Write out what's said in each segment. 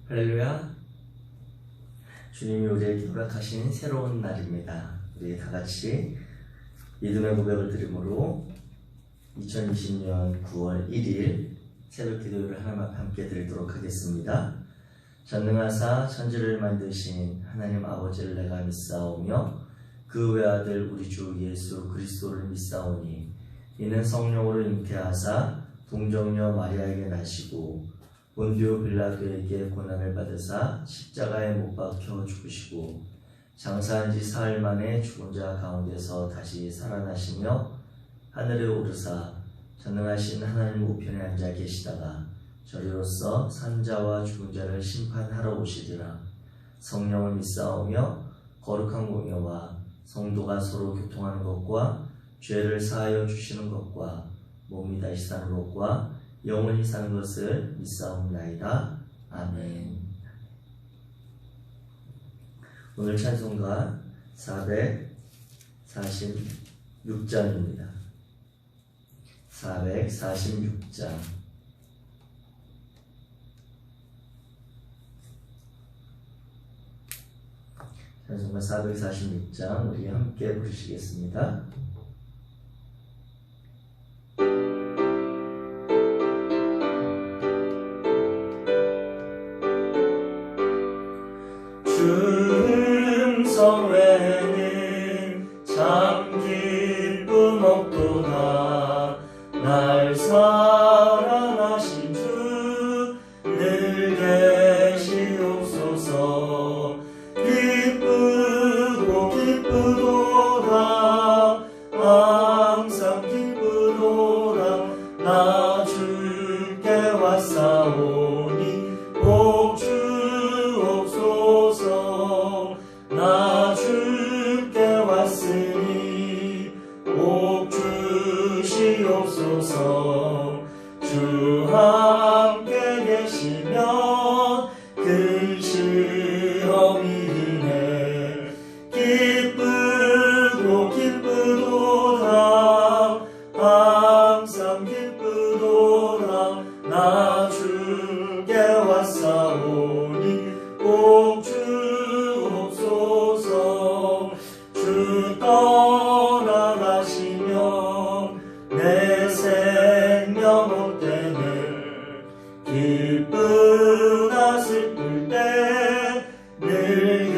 할렐루야. 주님이 우리에게 허락하신 새로운 날입니다. 우리 다 같이 믿음의 고백을 드림으로 2020년 9월 1일 새벽 기도를 하나님 앞에 함께 드리도록 하겠습니다. 전능하사 천지를 만드신 하나님 아버지를 내가 믿사오며 그 외아들 우리 주 예수 그리스도를 믿사오니 이는 성령으로 잉태하사 동정녀 마리아에게 나시고 본디오 빌라도에게 고난을 받으사 십자가에 못 박혀 죽으시고 장사한 지 사흘 만에 죽은 자 가운데서 다시 살아나시며 하늘에 오르사 전능하신 하나님 우편에 앉아 계시다가 저리로서 산자와 죽은 자를 심판하러 오시리라. 성령을 믿사오며 거룩한 공예와 성도가 서로 교통하는 것과 죄를 사하여 주시는 것과 몸이 다시 사는 것과 영원히 사는 것을 믿사옵나이다. 아멘. 오늘 찬송가 446장입니다. 446장. 찬송가 446장 우리 함께 부르시겠습니다. 주 외에는 참 기쁨 없도다. 날 사랑하신 주 늘 계시옵소서. 기쁘고 기쁘도다. 항상 기쁘도다. 나 주께 왔사오니 복 주옵소서. 나 주께 왔으니 복 주시옵소서. 주 함께 계시면 근심이 있네. 기쁘고 기쁘도다. 항상 기쁘도다. 나 주께 왔사오니 복 주옵소서. 주 떠나가시면 내 생명 없대네. 기쁘다 슬플 때 늘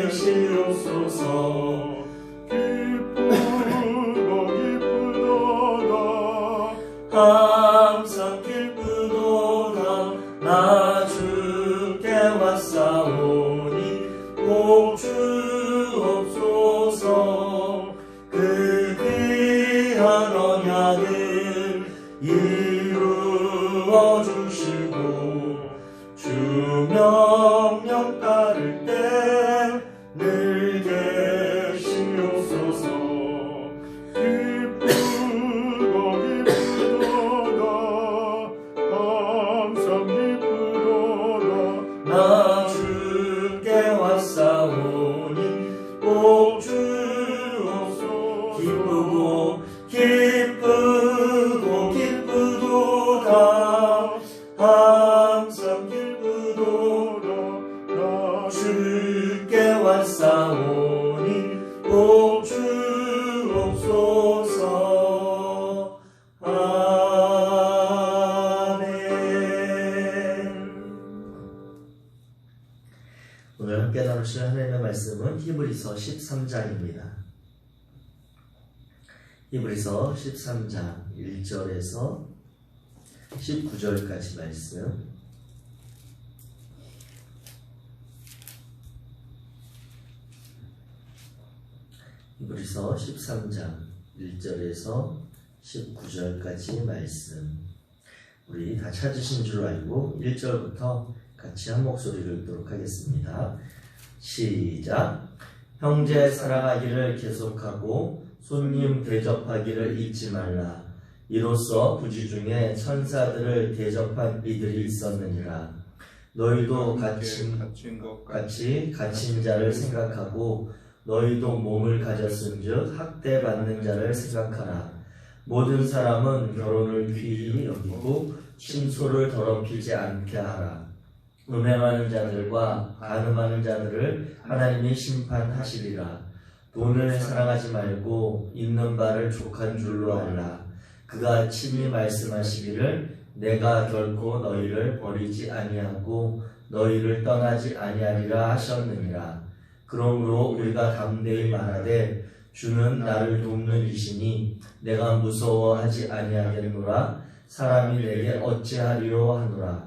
계시옵소서. 기쁘고 기쁘도다. 항상 기쁘도다. 나 주께 왔사오니 복 주옵소서. 그 귀한 언약을 이루어 주시고 주 명령 따를 때 늘 계시옵소서. 기쁘고 기쁘도다. 항상 기쁘도다. 나 주께 왔사오니 복 주옵소서. 기쁘고 기쁘고 기쁘도다. 항상 기쁘도다. 나 주께 왔사오니 복 주옵소서. 아멘. 오늘 함께 나누실 하나님의 말씀은 히브리서 13장입니다. 히브리서 13장 1절에서 19절까지 말씀. 히브리서 13장 1절에서 19절까지 말씀. 우리 다 찾으신 줄 알고 1절부터 같이 한 목소리로 읽도록 하겠습니다. 시작. 형제 사랑하기를 계속하고 손님 대접하기를 잊지 말라. 이로써 부지 중에 천사들을 대접한 이들이 있었느니라. 너희도 같이 갇힌 자를 생각하고 너희도 몸을 가졌은즉 학대받는 자를 생각하라. 모든 사람은 결혼을 귀히 여기고 신소를 더럽히지 않게 하라. 음행하는 자들과 간음하는 자들을 하나님이 심판하시리라. 돈을 사랑하지 말고 있는 바를 족한 줄로 알라. 그가 친히 말씀하시기를 내가 결코 너희를 버리지 아니하고 너희를 떠나지 아니하리라 하셨느니라. 그러므로 우리가 담대히 말하되 주는 나를 돕는 이시니 내가 무서워하지 아니하겠노라. 사람이 내게 어찌하리요 하노라.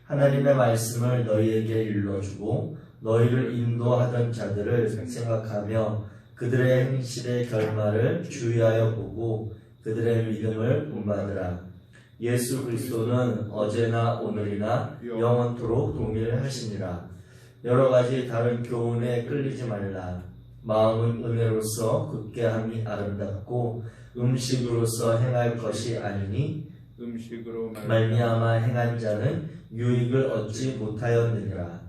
하나님의 말씀을 너희에게 일러주고 너희를 인도하던 자들을 생각하며 그들의 행실의 결말을 주의하여 보고 그들의 믿음을 본받으라. 예수 그리스도는 어제나 오늘이나 영원토록 동일하시니라. 여러 가지 다른 교훈에 끌리지 말라. 마음은 은혜로서 굳게함이 아름답고 음식으로서 행할 것이 아니니 음식으로 말미암아 행한 자는 유익을 얻지 못하였느니라.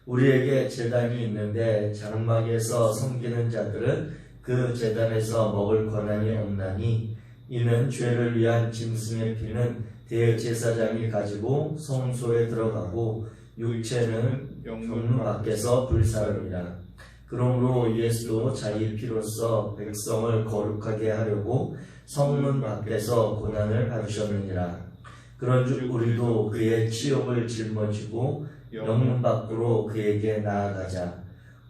우리에게 제단이 있는데 장막에서 섬기는 자들은 그 제단에서 먹을 권한이 없나니 이는 죄를 위한 짐승의 피는 대제사장이 가지고 성소에 들어가고 육체는 경문 밖에서 불사릅니다. 그러므로 예수도 자기 피로써 백성을 거룩하게 하려고 성문 밖에서 고난을 받으셨느니라. 그런즉 우리도 그의 치욕을 짊어지고 영문 밖으로 그에게 나아가자.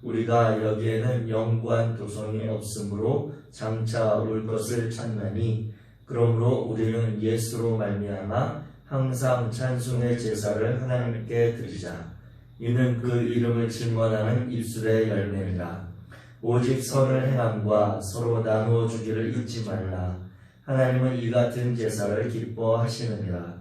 우리가 여기에는 영구한 도성이 없으므로 장차 올 것을 찾나니 그러므로 우리는 예수로 말미암아 항상 찬송의 제사를 하나님께 드리자. 이는 그 이름을 증언하는 입술의 열매니라. 오직 선을 행함과 서로 나누어 주기를 잊지 말라. 하나님은 이 같은 제사를 기뻐하시느니라.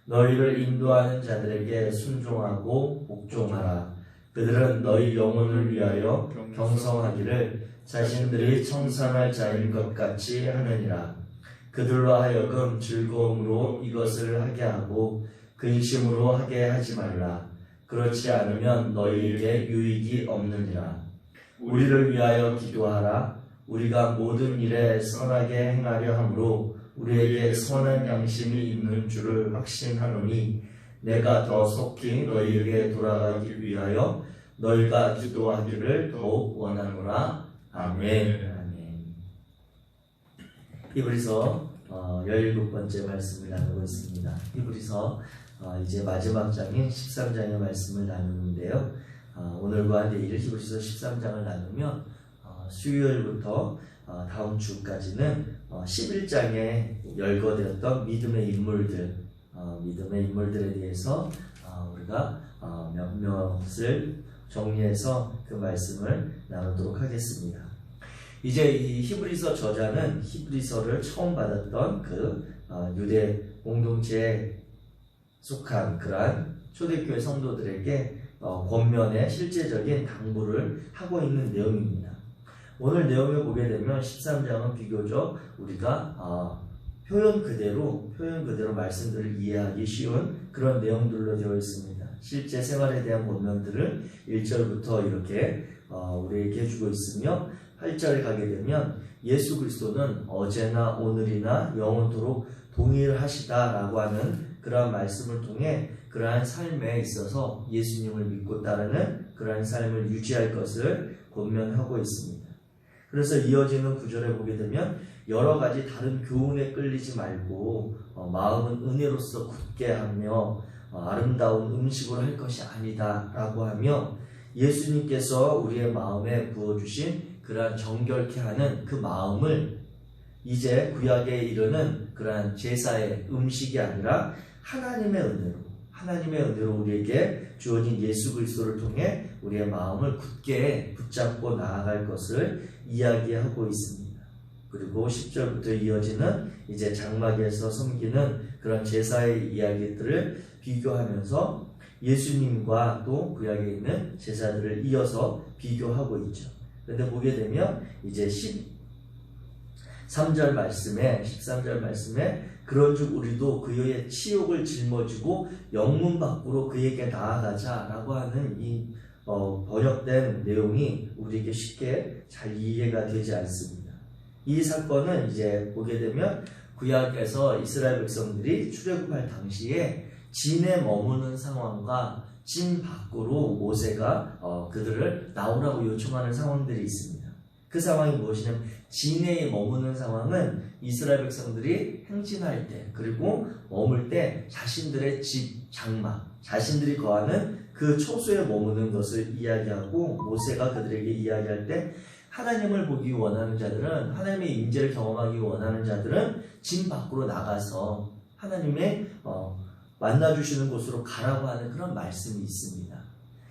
너희를 인도하는 자들에게 순종하고 복종하라. 그들은 너희 영혼을 위하여 경성하기를 자신들이 청산할 자인 것 같이 하느니라. 그들로 하여금 즐거움으로 이것을 하게 하고 근심으로 하게 하지 말라. 그렇지 않으면 너희에게 유익이 없느니라. 우리를 위하여 기도하라. 우리가 모든 일에 선하게 행하려 함으로 우리에게 선한 양심이 있는 줄을 확신하노니 내가 더 속히 너희에게 돌아가기 위하여 너희가 기도하기를 더욱 원하노라. 아멘. 아멘. 히브리서 17번째 말씀을 나누고 있습니다. 히브리서 이제 마지막 장인 13장의 말씀을 나누는데요. 오늘과 내일 히브리서 13장을 나누면 수요일부터 다음 주까지는 11장에 열거되었던 믿음의 인물들에 대해서 우리가 몇몇을 정리해서 그 말씀을 나누도록 하겠습니다. 이제 이 히브리서 저자는 히브리서를 처음 받았던 그 유대 공동체에 속한 그러한 초대교회 성도들에게 권면의 실제적인 당부를 하고 있는 내용입니다. 오늘 내용을 보게 되면 13장은 비교적 우리가 표현 그대로 말씀들을 이해하기 쉬운 그런 내용들로 되어 있습니다. 실제 생활에 대한 권면들을 1절부터 이렇게 우리에게 해주고 있으며 8절에 가게 되면 예수 그리스도는 어제나 오늘이나 영원토록 동일하시다라고 하는 그러한 말씀을 통해 그러한 삶에 있어서 예수님을 믿고 따르는 그러한 삶을 유지할 것을 권면하고 있습니다. 그래서 이어지는 구절에 보게 되면 여러 가지 다른 교훈에 끌리지 말고 마음은 은혜로서 굳게 하며 아름다운 음식으로 할 것이 아니다 라고 하며 예수님께서 우리의 마음에 부어주신 그러한 정결케 하는 그 마음을 이제 구약에 이르는 그러한 제사의 음식이 아니라 하나님의 은혜로 우리에게 주어진 예수 그리스도를 통해 우리의 마음을 굳게 붙잡고 나아갈 것을 이야기하고 있습니다. 그리고 10절부터 이어지는 이제 장막에서 섬기는 그런 제사의 이야기들을 비교하면서 예수님과 또 구약에 있는 제사들을 이어서 비교하고 있죠. 그런데 보게 되면 이제 13절 말씀에 그런즉 우리도 그의 치욕을 짊어지고 영문 밖으로 그에게 나아가자라고 하는 이 번역된 내용이 우리에게 쉽게 잘 이해가 되지 않습니다. 이 사건은 이제 보게 되면 구약에서 이스라엘 백성들이 출애굽할 당시에 진에 머무는 상황과 진 밖으로 모세가 그들을 나오라고 요청하는 상황들이 있습니다. 그 상황이 무엇이냐면 진에 머무는 상황은 이스라엘 백성들이 행진할 때 그리고 머물 때 자신들의 집, 장막, 자신들이 거하는 그 초소에 머무는 것을 이야기하고 모세가 그들에게 이야기할 때 하나님을 보기 원하는 자들은 하나님의 임재를 경험하기 원하는 자들은 진 밖으로 나가서 하나님의 만나주시는 곳으로 가라고 하는 그런 말씀이 있습니다.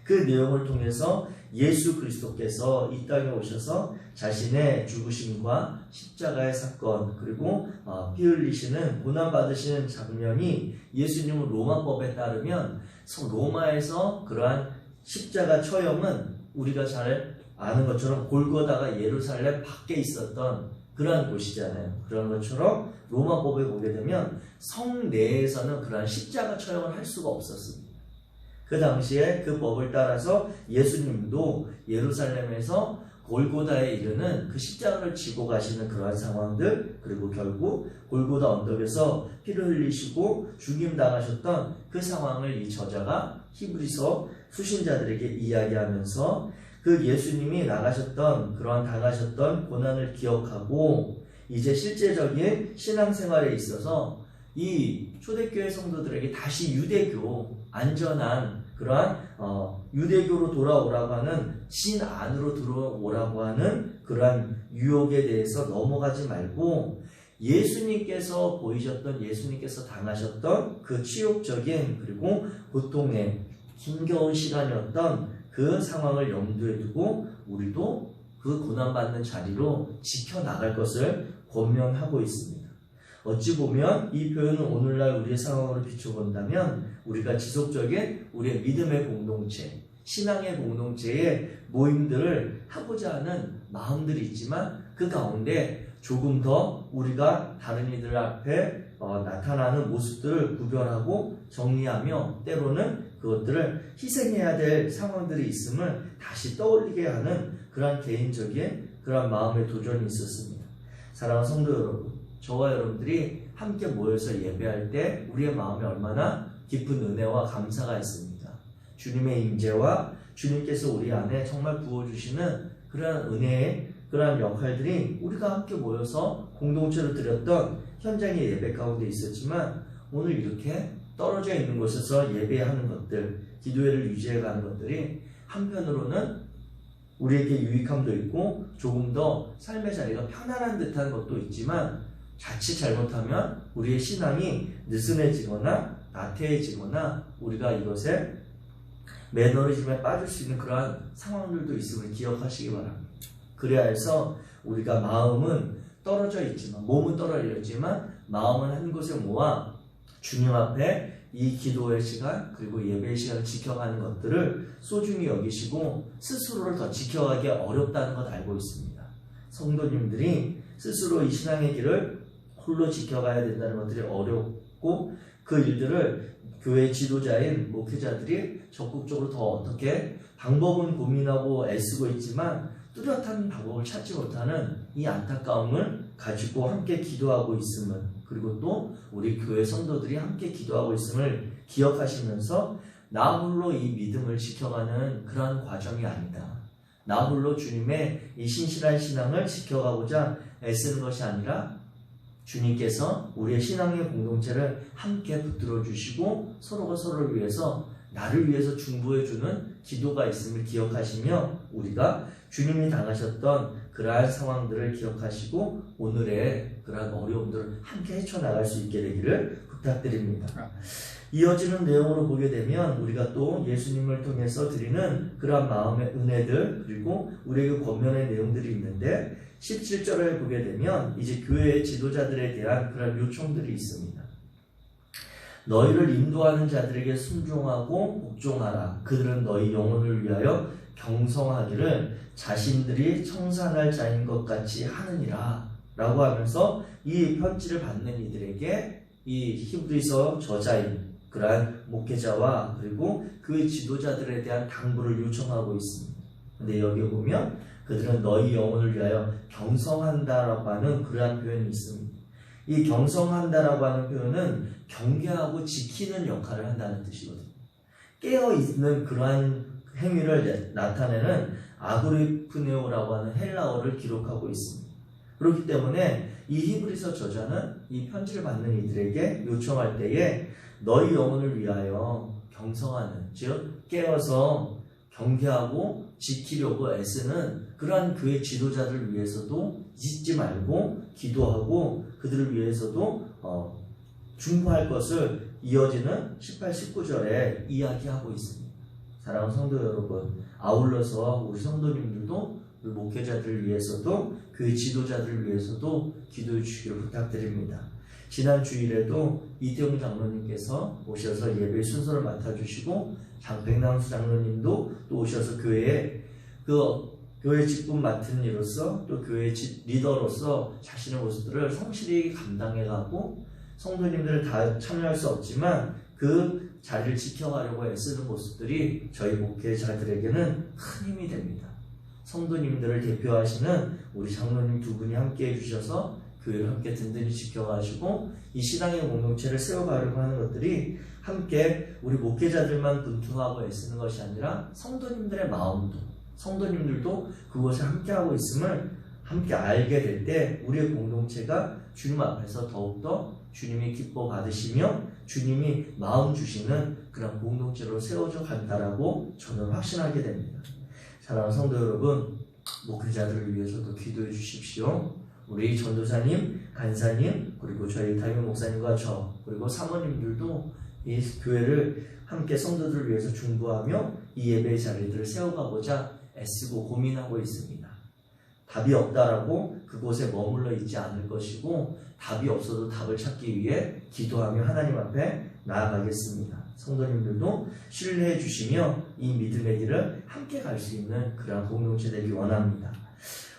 그 내용을 통해서 예수 그리스도께서 이 땅에 오셔서 자신의 죽으심과 십자가의 사건 그리고 피 흘리시는 고난받으시는 장면이 예수님은 로마법에 따르면 로마에서 그러한 십자가 처형은 우리가 잘 아는 것처럼 골고다가 예루살렘 밖에 있었던 그러한 곳이잖아요. 그런 것처럼 로마법에 보게 되면 성 내에서는 그러한 십자가 처형을 할 수가 없었습니다. 그 당시에 그 법을 따라서 예수님도 예루살렘에서 골고다에 이르는 그 십자가를 지고 가시는 그러한 상황들 그리고 결국 골고다 언덕에서 피를 흘리시고 죽임당하셨던 그 상황을 이 저자가 히브리서 수신자들에게 이야기하면서 그 예수님이 나가셨던 그러한 당하셨던 고난을 기억하고 이제 실제적인 신앙생활에 있어서 이 초대교회 성도들에게 다시 유대교 안전한 그러한 유대교로 돌아오라고 하는 신 안으로 들어오라고 하는 그러한 유혹에 대해서 넘어가지 말고 예수님께서 보이셨던 예수님께서 당하셨던 그 치욕적인 그리고 고통의 힘겨운 시간이었던 그 상황을 염두에 두고 우리도 그 고난받는 자리로 지켜나갈 것을 권면하고 있습니다. 어찌 보면 이 표현은 오늘날 우리의 상황으로 비춰본다면 우리가 지속적인 우리의 믿음의 공동체, 신앙의 공동체의 모임들을 하고자 하는 마음들이 있지만 그 가운데 조금 더 우리가 다른 이들 앞에 나타나는 모습들을 구별하고 정리하며 때로는 그것들을 희생해야 될 상황들이 있음을 다시 떠올리게 하는 그러한 개인적인 그러한 마음의 도전이 있었습니다. 사랑하는 성도 여러분, 저와 여러분들이 함께 모여서 예배할 때 우리의 마음에 얼마나 깊은 은혜와 감사가 있습니까? 주님의 임재와 주님께서 우리 안에 정말 부어주시는 그러한 은혜의 그러한 역할들이 우리가 함께 모여서 공동체로 드렸던 현장의 예배 가운데 있었지만 오늘 이렇게 떨어져 있는 곳에서 예배하는 것들, 기도회를 유지해가는 것들이 한편으로는 우리에게 유익함도 있고 조금 더 삶의 자리가 편안한 듯한 것도 있지만 자칫 잘못하면 우리의 신앙이 느슨해지거나 나태해지거나 우리가 이것에 매너리즘에 빠질 수 있는 그러한 상황들도 있음을 기억하시기 바랍니다. 그래야 해서 우리가 마음은 떨어져 있지만 몸은 떨어져 있지만 마음은 한 곳에 모아 주님 앞에 이 기도의 시간 그리고 예배의 시간을 지켜가는 것들을 소중히 여기시고 스스로를 더 지켜가기 어렵다는 것 알고 있습니다. 성도님들이 스스로 이 신앙의 길을 홀로 지켜가야 된다는 것들이 어렵고 그 일들을 교회 지도자인 목회자들이 적극적으로 더 어떻게 방법은 고민하고 애쓰고 있지만 뚜렷한 방법을 찾지 못하는 이 안타까움을 가지고 함께 기도하고 있음을 그리고 또 우리 교회 성도들이 함께 기도하고 있음을 기억하시면서 나 홀로 이 믿음을 지켜가는 그러한 과정이 아니다. 나 홀로 주님의 이 신실한 신앙을 지켜가고자 애쓰는 것이 아니라 주님께서 우리의 신앙의 공동체를 함께 붙들어 주시고 서로가 서로를 위해서 나를 위해서 중보해주는 기도가 있음을 기억하시며 우리가 주님이 당하셨던 그러한 상황들을 기억하시고 오늘의 그러한 어려움들을 함께 헤쳐나갈 수 있게 되기를 부탁드립니다. 이어지는 내용으로 보게 되면 우리가 또 예수님을 통해서 드리는 그러한 마음의 은혜들 그리고 우리에게 권면의 내용들이 있는데 17절을 보게 되면 이제 교회의 지도자들에 대한 그런 요청들이 있습니다. 너희를 인도하는 자들에게 순종하고 복종하라. 그들은 너희 영혼을 위하여 경성하기를 자신들이 청산할 자인 것 같이 하느니라 라고 하면서 이 편지를 받는 이들에게 이 히브리서 저자인 그러한 목회자와 그리고 그 지도자들에 대한 당부를 요청하고 있습니다. 근데 여기 보면 그들은 너희 영혼을 위하여 경성한다라고 하는 그러한 표현이 있습니다. 이 경성한다라고 하는 표현은 경계하고 지키는 역할을 한다는 뜻이거든요. 깨어있는 그러한 행위를 나타내는 아고리프네오라고 하는 헬라어를 기록하고 있습니다. 그렇기 때문에 이 히브리서 저자는 이 편지를 받는 이들에게 요청할 때에 너희 영혼을 위하여 경성하는, 즉 깨어서 경계하고 지키려고 애쓰는 그러한 그의 지도자들을 위해서도 잊지 말고 기도하고 그들을 위해서도 중보할 것을 이어지는 18, 19절에 이야기하고 있습니다. 사랑하는 성도 여러분, 아울러서 우리 성도님들도 우리 목회자들을 위해서도 그 지도자들을 위해서도 기도해 주시기를 부탁드립니다. 지난 주일에도 이태용 장로님께서 오셔서 예배 순서를 맡아주시고 백남수 장로님도 또 오셔서 교회 직분 맡은 이로서 또 교회 리더로서 자신의 모습들을 성실히 감당해가고 성도님들은 다 참여할 수 없지만 그 자리를 지켜가려고 애쓰는 모습들이 저희 목회자들에게는 큰 힘이 됩니다. 성도님들을 대표하시는 우리 장로님 두 분이 함께 해주셔서 교회를 함께 든든히 지켜가시고 이 신앙의 공동체를 세워가려고 하는 것들이 함께 우리 목회자들만 분투하고 애쓰는 것이 아니라 성도님들의 마음도, 성도님들도 그것에 함께하고 있음을 함께 알게 될 때 우리의 공동체가 주님 앞에서 더욱더 주님이 기뻐 받으시며 주님이 마음 주시는 그런 공동체로 세워져 간다라고 저는 확신하게 됩니다. 사랑하는 성도 여러분, 목회자들을 위해서도 기도해 주십시오. 우리 전도사님, 간사님, 그리고 저희 담임 목사님과 저, 그리고 사모님들도 이 교회를 함께 성도들을 위해서 중보하며 이 예배의 자리들을 세워가고자 애쓰고 고민하고 있습니다. 답이 없다라고 그곳에 머물러 있지 않을 것이고 답이 없어도 답을 찾기 위해 기도하며 하나님 앞에 나아가겠습니다. 성도님들도 신뢰해 주시며 이 믿음의 길을 함께 갈 수 있는 그런 공동체 되기 원합니다.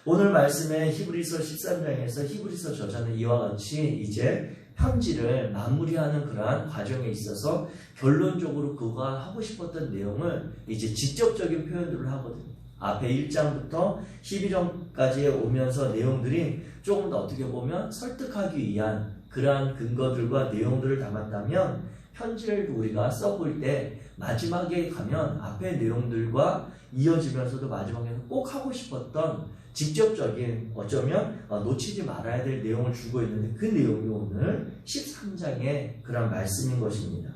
오늘 말씀의 히브리서 13장에서 히브리서 저자는 이와 같이 이제 편지를 마무리하는 그러한 과정에 있어서 결론적으로 그가 하고 싶었던 내용을 이제 직접적인 표현들을 하거든요. 앞에 1장부터 12장까지 오면서 내용들이 조금 더 어떻게 보면 설득하기 위한 그러한 근거들과 내용들을 담았다면 편지를 우리가 써볼 때 마지막에 가면 앞의 내용들과 이어지면서도 마지막에 꼭 하고 싶었던 직접적인 어쩌면 놓치지 말아야 될 내용을 주고 있는데 그 내용이 오늘 13장의 그런 말씀인 것입니다.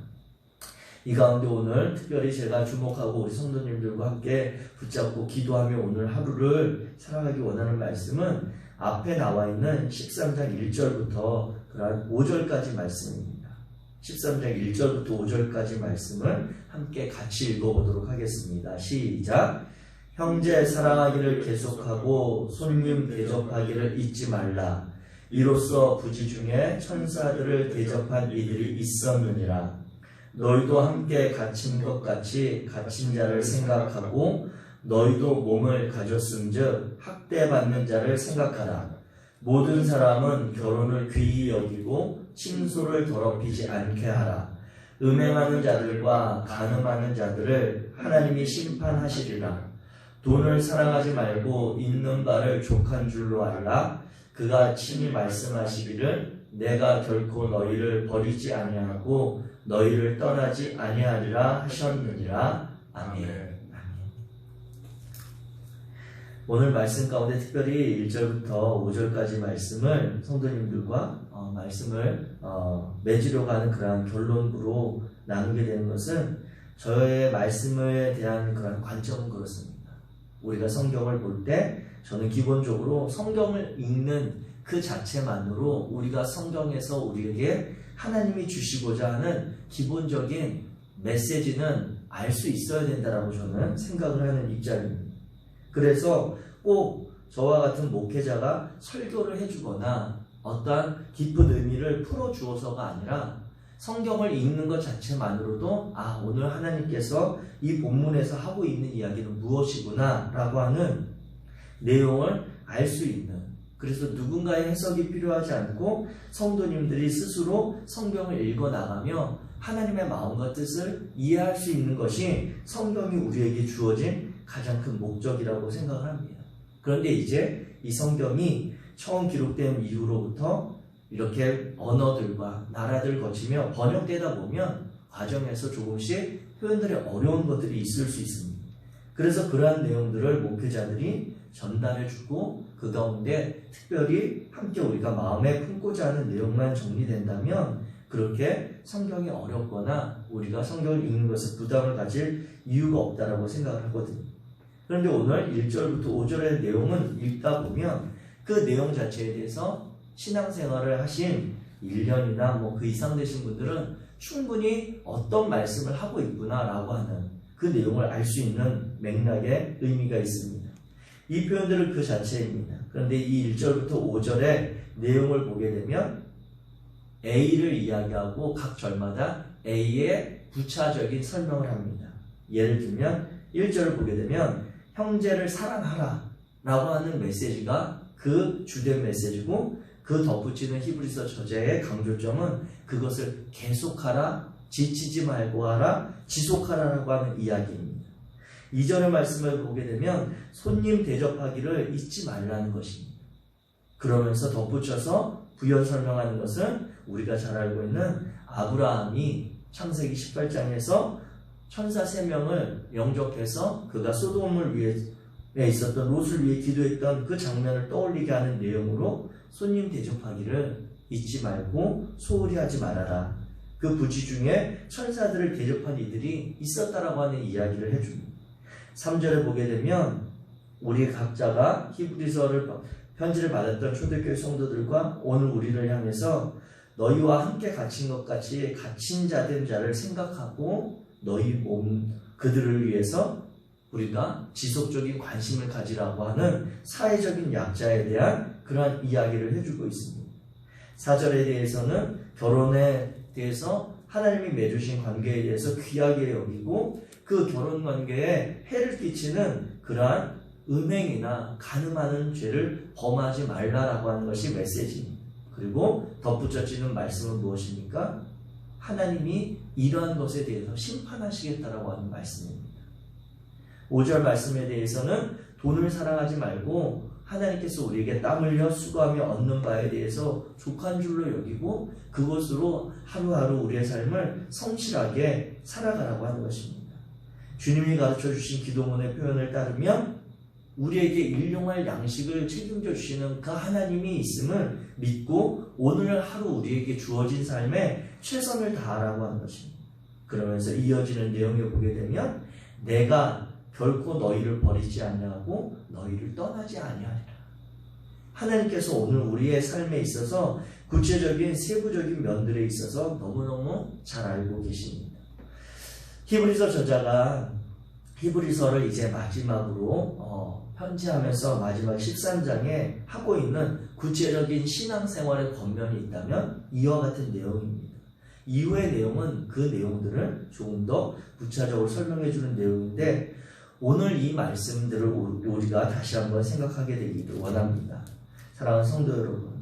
이 가운데 오늘 특별히 제가 주목하고 우리 성도님들과 함께 붙잡고 기도하며 오늘 하루를 살아가기 원하는 말씀은 앞에 나와 있는 13장 1절부터 그런 5절까지 말씀입니다. 13장 1절부터 5절까지 말씀을 함께 같이 읽어보도록 하겠습니다. 시작! 형제 사랑하기를 계속하고 손님 대접하기를 잊지 말라. 이로써 부지 중에 천사들을 대접한 이들이 있었느니라. 너희도 함께 갇힌 것 같이 갇힌 자를 생각하고 너희도 몸을 가졌음즉 학대받는 자를 생각하라. 모든 사람은 결혼을 귀히 여기고 침소를 더럽히지 않게 하라. 음행하는 자들과 간음하는 자들을 하나님이 심판하시리라. 돈을 사랑하지 말고 있는 바를 족한 줄로 알라. 그가 친히 말씀하시기를 내가 결코 너희를 버리지 아니하고 너희를 떠나지 아니하리라 하셨느니라. 아멘. 오늘 말씀 가운데 특별히 1절부터 5절까지 말씀을 성도님들과 말씀을 맺으려고 하는 그러한 결론으로 나누게 되는 것은 저의 말씀에 대한 그런 관점은 그렇습니다. 우리가 성경을 볼 때 저는 기본적으로 성경을 읽는 그 자체만으로 우리가 성경에서 우리에게 하나님이 주시고자 하는 기본적인 메시지는 알 수 있어야 된다라고 저는 생각을 하는 입장입니다. 그래서 꼭 저와 같은 목회자가 설교를 해주거나 어떠한 깊은 의미를 풀어주어서가 아니라 성경을 읽는 것 자체만으로도 오늘 하나님께서 이 본문에서 하고 있는 이야기는 무엇이구나 라고 하는 내용을 알 수 있는, 그래서 누군가의 해석이 필요하지 않고 성도님들이 스스로 성경을 읽어나가며 하나님의 마음과 뜻을 이해할 수 있는 것이 성경이 우리에게 주어진 가장 큰 목적이라고 생각을 합니다. 그런데 이제 이 성경이 처음 기록된 이후로부터 이렇게 언어들과 나라들 거치며 번역되다 보면 과정에서 조금씩 표현들이 어려운 것들이 있을 수 있습니다. 그래서 그러한 내용들을 목회자들이 전달해주고 그 가운데 특별히 함께 우리가 마음에 품고자 하는 내용만 정리된다면 그렇게 성경이 어렵거나 우리가 성경을 읽는 것에 부담을 가질 이유가 없다라고 생각을 하거든요. 그런데 오늘 1절부터 5절의 내용은 읽다 보면 그 내용 자체에 대해서 신앙생활을 하신 1년이나 그 이상 되신 분들은 충분히 어떤 말씀을 하고 있구나라고 하는 그 내용을 알 수 있는 맥락의 의미가 있습니다. 이 표현들은 그 자체입니다. 그런데 이 1절부터 5절의 내용을 보게 되면 A를 이야기하고 각 절마다 A의 부차적인 설명을 합니다. 예를 들면 1절을 보게 되면 형제를 사랑하라 라고 하는 메시지가 그 주된 메시지고 그 덧붙이는 히브리서 저자의 강조점은 그것을 계속하라, 지치지 말고 하라, 지속하라라고 하는 이야기입니다. 2절의 말씀을 보게 되면 손님 대접하기를 잊지 말라는 것입니다. 그러면서 덧붙여서 부연 설명하는 것은 우리가 잘 알고 있는 아브라함이 창세기 18장에서 천사 3명을 영접해서 그가 소돔을 위해 있었던 롯을 위해 기도했던 그 장면을 떠올리게 하는 내용으로 손님 대접하기를 잊지 말고 소홀히 하지 말아라. 그 부지 중에 천사들을 대접한 이들이 있었다라고 하는 이야기를 해줍니다. 3절에 보게 되면 우리 각자가 히브리서를 편지를 받았던 초대교회 성도들과 오늘 우리를 향해서 너희와 함께 갇힌 것 같이 갇힌 자된 자를 생각하고 너희 몸 그들을 위해서 우리가 지속적인 관심을 가지라고 하는 사회적인 약자에 대한 그러한 이야기를 해주고 있습니다. 4절에 대해서는 결혼에 대해서 하나님이 맺으신 관계에 대해서 귀하게 여기고 그 결혼 관계에 해를 끼치는 그러한 음행이나 간음하는 죄를 범하지 말라라고 하는 것이 메시지입니다. 그리고 덧붙여지는 말씀은 무엇입니까? 하나님이 이러한 것에 대해서 심판하시겠다라고 하는 말씀입니다. 5절 말씀에 대해서는 돈을 사랑하지 말고 하나님께서 우리에게 땀 흘려 수고하며 얻는 바에 대해서 족한 줄로 여기고 그것으로 하루하루 우리의 삶을 성실하게 살아가라고 하는 것입니다. 주님이 가르쳐 주신 기도문의 표현을 따르면 우리에게 일용할 양식을 책임져 주시는 그 하나님이 있음을 믿고 오늘 하루 우리에게 주어진 삶에 최선을 다하라고 하는 것입니다. 그러면서 이어지는 내용을 보게 되면 내가 결코 너희를 버리지 아니하고 너희를 떠나지 아니하리라. 하나님께서 오늘 우리의 삶에 있어서 구체적인 세부적인 면들에 있어서 너무너무 잘 알고 계십니다. 히브리서 저자가 히브리서를 이제 마지막으로 편지하면서 마지막 13장에 하고 있는 구체적인 신앙생활의 권면이 있다면 이와 같은 내용입니다. 이후의 내용은 그 내용들을 조금 더 구체적으로 설명해 주는 내용인데 오늘 이 말씀들을 우리가 다시 한번 생각하게 되기를 원합니다. 사랑하는 성도 여러분,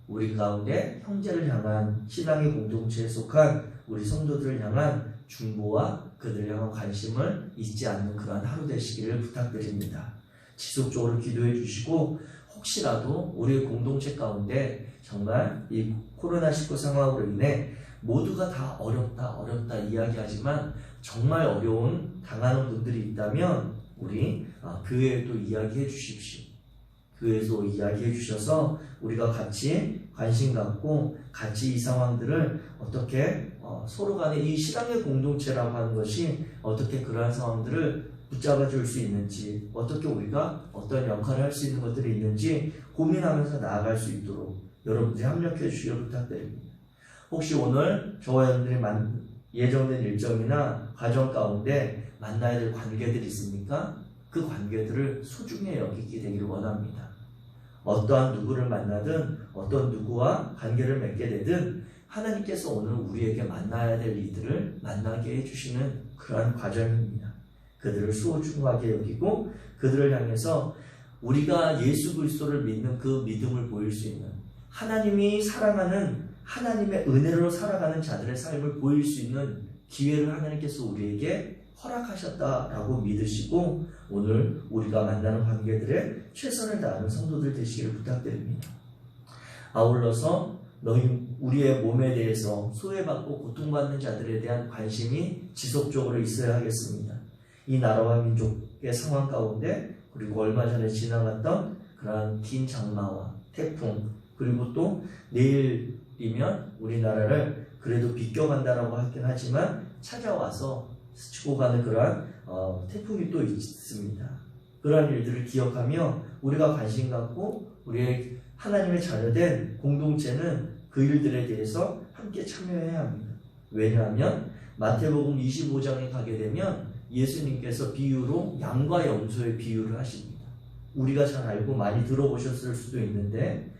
우리 가운데 형제를 향한 신앙의 공동체에 속한 우리 성도들을 향한 중보와 그들을 향한 관심을 잊지 않는 그러한 하루 되시기를 부탁드립니다. 지속적으로 기도해 주시고 혹시라도 우리 공동체 가운데 정말 이 코로나19 상황으로 인해 모두가 다 어렵다 이야기하지만 정말 어려운 당하는 분들이 있다면 우리 교회에도 이야기해 주십시오. 교회에서 이야기해 주셔서 우리가 같이 관심 갖고 같이 이 상황들을 어떻게 서로 간에 이 신앙의 공동체라고 하는 것이 어떻게 그러한 상황들을 붙잡아 줄 수 있는지 어떻게 우리가 어떤 역할을 할 수 있는 것들이 있는지 고민하면서 나아갈 수 있도록 여러분들이 협력해 주시길 부탁드립니다. 혹시 오늘 저와 여러분들이 예정된 일정이나 과정 가운데 만나야 될 관계들이 있습니까? 그 관계들을 소중히 여기게 되기를 원합니다. 어떠한 누구를 만나든 어떤 누구와 관계를 맺게 되든 하나님께서 오늘 우리에게 만나야 될 이들을 만나게 해주시는 그러한 과정입니다. 그들을 소중하게 여기고 그들을 향해서 우리가 예수 그리스도를 믿는 그 믿음을 보일 수 있는 하나님이 사랑하는 하나님의 은혜로 살아가는 자들의 삶을 보일 수 있는 기회를 하나님께서 우리에게 허락하셨다라고 믿으시고 오늘 우리가 만나는 관계들에 최선을 다하는 성도들 되시기를 부탁드립니다. 아울러서 우리의 몸에 대해서 소외받고 고통받는 자들에 대한 관심이 지속적으로 있어야 하겠습니다. 이 나라와 민족의 상황 가운데 그리고 얼마 전에 지나갔던 그러한 긴 장마와 태풍 그리고 또 내일이면 우리나라를 그래도 비껴간다라고 하긴 하지만 찾아와서 스치고 가는 그러한 태풍이 또 있습니다. 그러한 일들을 기억하며 우리가 관심 갖고 우리의 하나님의 자녀된 공동체는 그 일들에 대해서 함께 참여해야 합니다. 왜냐하면 마태복음 25장에 가게 되면 예수님께서 비유로 양과 염소의 비유를 하십니다. 우리가 잘 알고 많이 들어보셨을 수도 있는데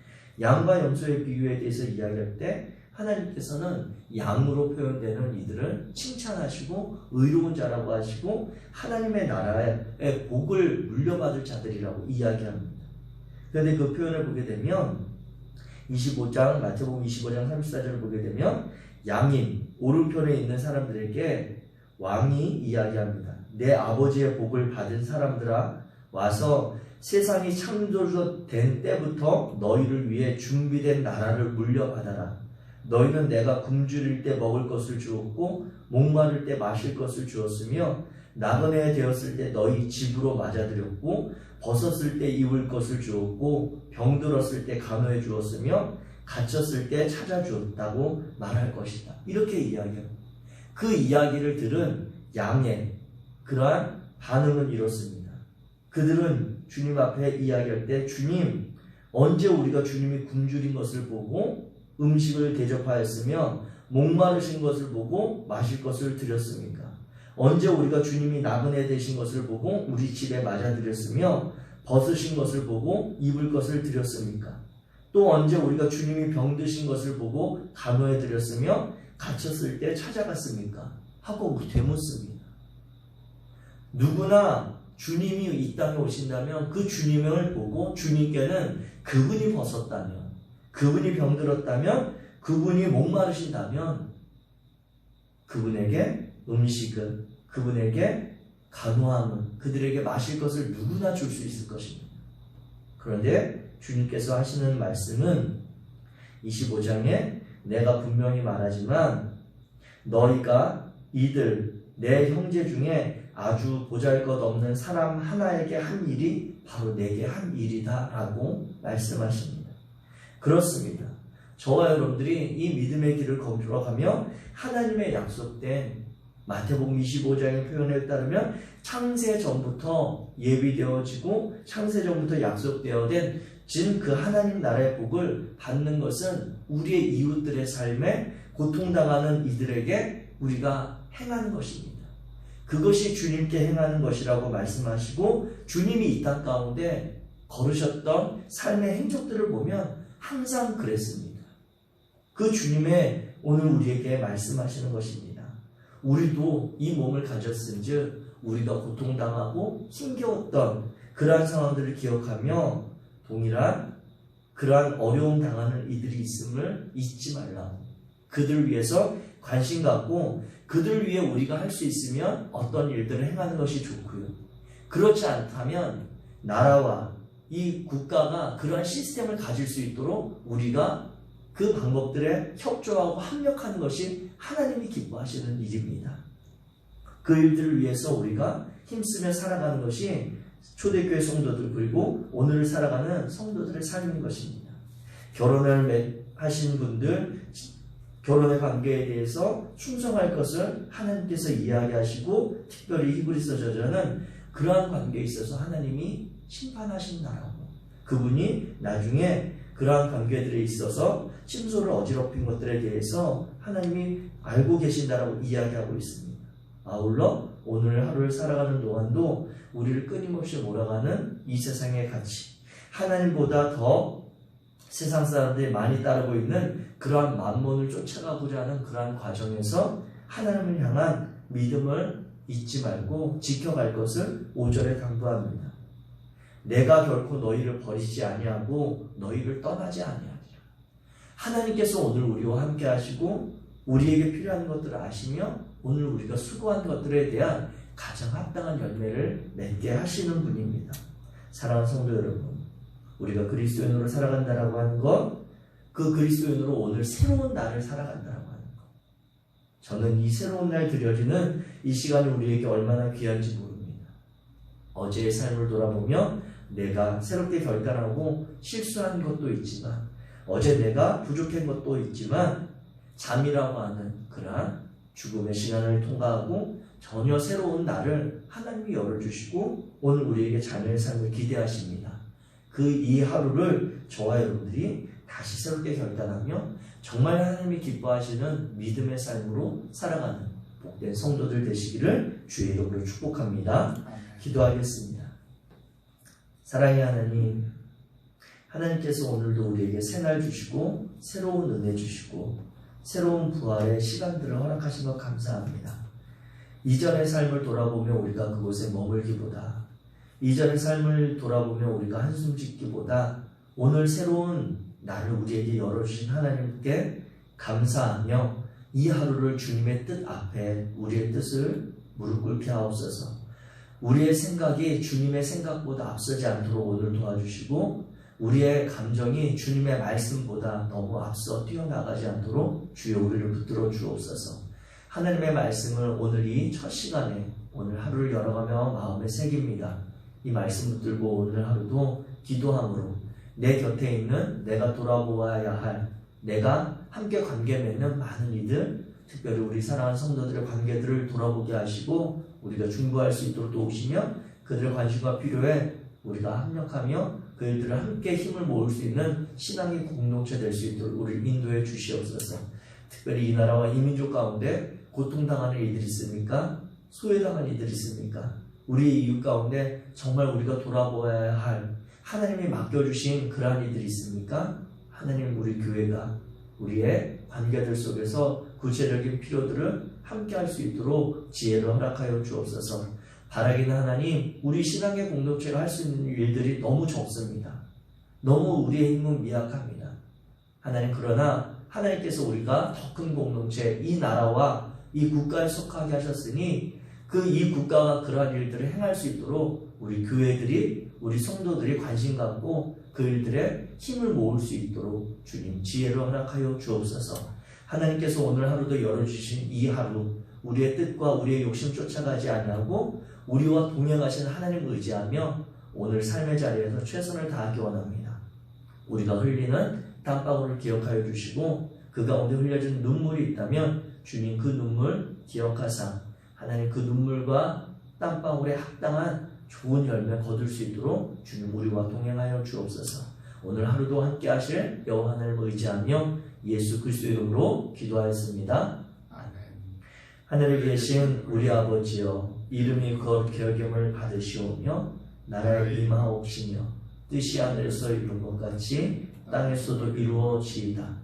양과 염소의 비유에 대해서 이야기할 때 하나님께서는 양으로 표현되는 이들을 칭찬하시고 의로운 자라고 하시고 하나님의 나라의 복을 물려받을 자들이라고 이야기합니다. 그런데 그 표현을 보게 되면 25장 마태복음 25장 34절을 보게 되면 양인 오른편에 있는 사람들에게 왕이 이야기합니다. 내 아버지의 복을 받은 사람들아 와서 세상이 창조된 때부터 너희를 위해 준비된 나라를 물려받아라. 너희는 내가 굶주릴 때 먹을 것을 주었고 목마를 때 마실 것을 주었으며 나그네 되었을 때 너희 집으로 맞아들였고 벗었을 때 입을 것을 주었고 병들었을 때 간호해 주었으며 갇혔을 때 찾아주었다고 말할 것이다. 이렇게 이야기합니다. 그 이야기를 들은 양의 그러한 반응은 이렇습니다. 그들은 주님 앞에 이야기할 때 주님 언제 우리가 주님이 굶주린 것을 보고 음식을 대접하였으며 목마르신 것을 보고 마실 것을 드렸습니까? 언제 우리가 주님이 나그네 되신 것을 보고 우리 집에 맞아들였으며 벗으신 것을 보고 입을 것을 드렸습니까? 또 언제 우리가 주님이 병드신 것을 보고 간호해 드렸으며 갇혔을 때 찾아갔습니까? 하고 되묻습니다. 누구나 주님이 이 땅에 오신다면 그 주님을 보고 주님께는 그분이 벗었다면 그분이 병들었다면 그분이 목마르신다면 그분에게 음식은 그분에게 간호함은 그들에게 마실 것을 누구나 줄 수 있을 것입니다. 그런데 주님께서 하시는 말씀은 25장에 내가 분명히 말하지만 너희가 이들 내 형제 중에 아주 보잘것없는 사람 하나에게 한 일이 바로 내게 한 일이다 라고 말씀하십니다. 그렇습니다. 저와 여러분들이 이 믿음의 길을 걸어가며 하나님의 약속된 마태복음 25장의 표현에 따르면 창세 전부터 예비되어지고 창세 전부터 약속되어진 그 하나님 나라의 복을 받는 것은 우리의 이웃들의 삶에 고통당하는 이들에게 우리가 행하는 것입니다. 그것이 주님께 행하는 것이라고 말씀하시고 주님이 이 땅 가운데 걸으셨던 삶의 행적들을 보면 항상 그랬습니다. 그 주님의 오늘 우리에게 말씀하시는 것입니다. 우리도 이 몸을 가졌은즉 우리가 고통당하고 힘겨웠던 그러한 상황들을 기억하며 동일한 그러한 어려움 당하는 이들이 있음을 잊지 말라고 그들 위해서 관심 갖고 그들 위해 우리가 할 수 있으면 어떤 일들을 행하는 것이 좋고요. 그렇지 않다면 나라와 이 국가가 그러한 시스템을 가질 수 있도록 우리가 그 방법들에 협조하고 합력하는 것이 하나님이 기뻐하시는 일입니다. 그 일들을 위해서 우리가 힘쓰며 살아가는 것이 초대교회 성도들 그리고 오늘 살아가는 성도들의 삶인 것입니다. 결혼을 하신 분들 결혼의 관계에 대해서 충성할 것을 하나님께서 이야기하시고 특별히 히브리서 저자는 그러한 관계에 있어서 하나님이 심판하신다라고 그분이 나중에 그러한 관계들에 있어서 침소를 어지럽힌 것들에 대해서 하나님이 알고 계신다라고 이야기하고 있습니다. 아울러 오늘 하루를 살아가는 동안도 우리를 끊임없이 몰아가는 이 세상의 가치 하나님보다 더 세상 사람들이 많이 따르고 있는 그러한 만몬을 쫓아가고자 하는 그러한 과정에서 하나님을 향한 믿음을 잊지 말고 지켜갈 것을 5절에 당부합니다. 내가 결코 너희를 버리지 아니하고 너희를 떠나지 아니하리라. 하나님께서 오늘 우리와 함께 하시고 우리에게 필요한 것들을 아시며 오늘 우리가 수고한 것들에 대한 가장 합당한 열매를 맺게 하시는 분입니다. 사랑하는 성도 여러분, 우리가 그리스도인으로 살아간다라고 하는 것, 그 그리스도인으로 오늘 새로운 날을 살아간다고 하는 것. 저는 이 새로운 날 드려지는 이 시간이 우리에게 얼마나 귀한지 모릅니다. 어제의 삶을 돌아보며 내가 새롭게 결단하고 실수한 것도 있지만, 어제 내가 부족한 것도 있지만, 잠이라고 하는 그러한 죽음의 시간을 통과하고 전혀 새로운 날을 하나님이 열어주시고 오늘 우리에게 자녀의 삶을 기대하십니다. 그 이 하루를 저와 여러분들이 다시 새롭게 결단하며 정말 하나님이 기뻐하시는 믿음의 삶으로 살아가는 복된 성도들 되시기를 주의 이름으로 축복합니다. 기도하겠습니다. 사랑의 하나님, 하나님께서 오늘도 우리에게 새날 주시고 새로운 은혜 주시고 새로운 부활의 시간들을 허락하신 것 감사합니다. 이전의 삶을 돌아보며 우리가 그곳에 머물기보다, 이전의 삶을 돌아보며 우리가 한숨 짓기보다 오늘 새로운 날을 우리에게 열어주신 하나님께 감사하며 이 하루를 주님의 뜻 앞에 우리의 뜻을 무릎 꿇게 하옵소서. 우리의 생각이 주님의 생각보다 앞서지 않도록 오늘 도와주시고 우리의 감정이 주님의 말씀보다 너무 앞서 뛰어나가지 않도록 주여 우리를 붙들어 주옵소서. 하나님의 말씀을 오늘 이 첫 시간에 오늘 하루를 열어가며 마음에 새깁니다. 이 말씀 붙들고 오늘 하루도 기도함으로 내 곁에 있는 내가 돌아보아야 할, 내가 함께 관계 맺는 많은 이들, 특별히 우리 사랑하는 성도들의 관계들을 돌아보게 하시고 우리가 중보할 수 있도록 도우시며 그들의 관심과 필요에 우리가 합력하며 그들을 함께 힘을 모을 수 있는 신앙의 공동체 될 수 있도록 우리를 인도해 주시옵소서. 특별히 이 나라와 이 민족 가운데 고통당하는 이들이 있습니까? 소외당하는 이들이 있습니까? 우리 이웃 가운데 정말 우리가 돌아보아야 할 하나님이 맡겨주신 그러한 이들이 있습니까? 하나님, 우리 교회가 우리의 관계들 속에서 구체적인 필요들을 함께 할 수 있도록 지혜를 허락하여 주옵소서. 바라기는 하나님, 우리 신앙의 공동체가 할 수 있는 일들이 너무 적습니다. 너무 우리의 힘은 미약합니다. 하나님, 그러나 하나님께서 우리가 더 큰 공동체, 이 나라와 이 국가에 속하게 하셨으니 그 이 국가가 그러한 일들을 행할 수 있도록 우리 교회들이, 우리 성도들이 관심 갖고 그 일들에 힘을 모을 수 있도록 주님 지혜를 허락하여 주옵소서. 하나님께서 오늘 하루도 열어주신 이 하루, 우리의 뜻과 우리의 욕심 쫓아가지 아니하고 우리와 동행하시는 하나님을 의지하며 오늘 삶의 자리에서 최선을 다하기 원합니다. 우리가 흘리는 땀방울을 기억하여 주시고 그 가운데 흘려진 눈물이 있다면 주님 그 눈물 기억하사 하나님 그 눈물과 땀방울에 합당한 좋은 열매 거둘 수 있도록 주님 우리와 동행하여 주옵소서. 오늘 하루도 함께 하실 여호와 하나님을 의지하며 예수 그리스도의 이름으로 기도하였습니다. 아멘. 하늘에 계신 우리 아버지여, 이름이 거룩히 여김을 받으시오며 나라에 임하옵시며 뜻이 하늘에서 이룬 것 같이 땅에서도 이루어지이다.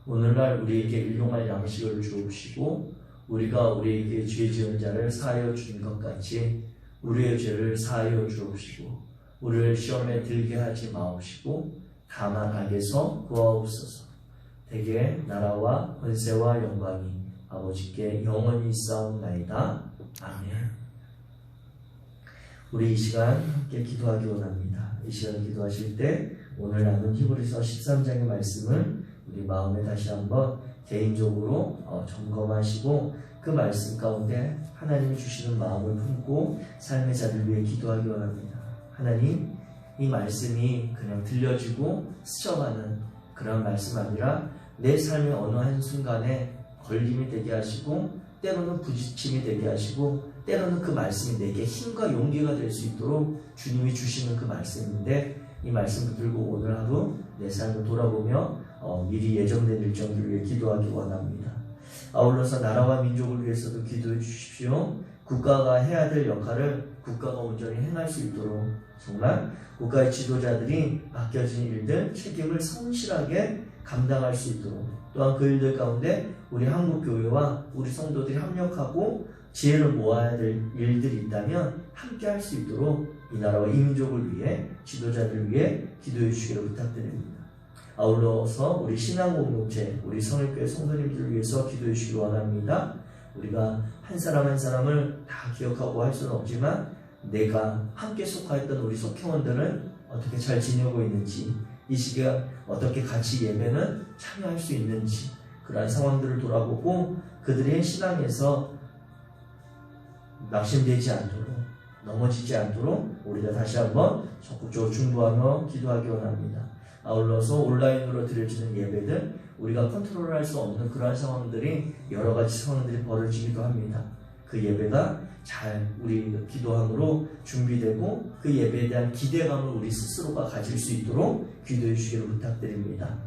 오늘날 우리에게 일용할 양식을 주옵시고 우리가 우리에게 죄 지은 자를 사하여 준 것 같이 우리의 죄를 사하여 주옵시고 우리를 시험에 들게 하지 마옵시고 다만 악에서 구하옵소서. 대개 나라와 권세와 영광이 아버지께 영원히 있사옵나이다. 아멘. 우리 이 시간 함께 기도하기 원합니다. 이 시간 기도하실 때 오늘 나눈 히브리서 13장의 말씀을 우리 마음에 다시 한번 개인적으로 점검하시고 그 말씀 가운데 하나님이 주시는 마음을 품고 삶의 자리를 위해 기도하기 원합니다. 하나님, 이 말씀이 그냥 들려지고 스쳐가는 그런 말씀 아니라 내 삶의 어느 한순간에 걸림이 되게 하시고 때로는 부딪힘이 되게 하시고 때로는 그 말씀이 내게 힘과 용기가 될 수 있도록 주님이 주시는 그 말씀인데 이 말씀을 들고 오늘 하루 내 삶을 돌아보며 미리 예정된 일정들을 위해 기도하기 원합니다. 아울러서 나라와 민족을 위해서도 기도해 주십시오. 국가가 해야 될 역할을 국가가 온전히 행할 수 있도록 정말 국가의 지도자들이 맡겨진 일들 책임을 성실하게 감당할 수 있도록 또한 그 일들 가운데 우리 한국교회와 우리 성도들이 합력하고 지혜를 모아야 될 일들이 있다면 함께 할 수 있도록 이 나라와 이 민족을 위해 지도자들을 위해 기도해 주시기를 부탁드립니다. 아울러서 우리 신앙공동체, 우리 성일교회 성도님들을 위해서 기도해 주시기 원합니다. 우리가 한 사람 한 사람을 다 기억하고 할 수는 없지만 내가 함께 속하였던 우리 속회원들은 어떻게 잘 지내고 있는지 이 시간 어떻게 같이 예배는 참여할 수 있는지 그러한 상황들을 돌아보고 그들의 신앙에서 낙심되지 않도록 넘어지지 않도록 우리가 다시 한번 적극적으로 중보하며 기도하기 원합니다. 아울러서 온라인으로 드려지는 예배들 우리가 컨트롤할 수 없는 그러한 상황들이 여러 가지 상황들이 벌어지기도 합니다. 그 예배가 잘 우리 기도함으로 준비되고 그 예배에 대한 기대감을 우리 스스로가 가질 수 있도록 기도해 주시기를 부탁드립니다.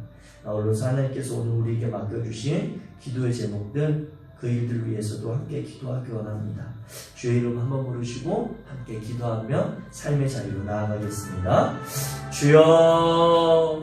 아울러서 하나님께서 오늘 우리에게 맡겨주신 기도의 제목들 그 일들 위해서도 함께 기도하기 원합니다. 주의 이름 한번 부르시고 함께 기도하며 삶의 자리로 나아가겠습니다. 주여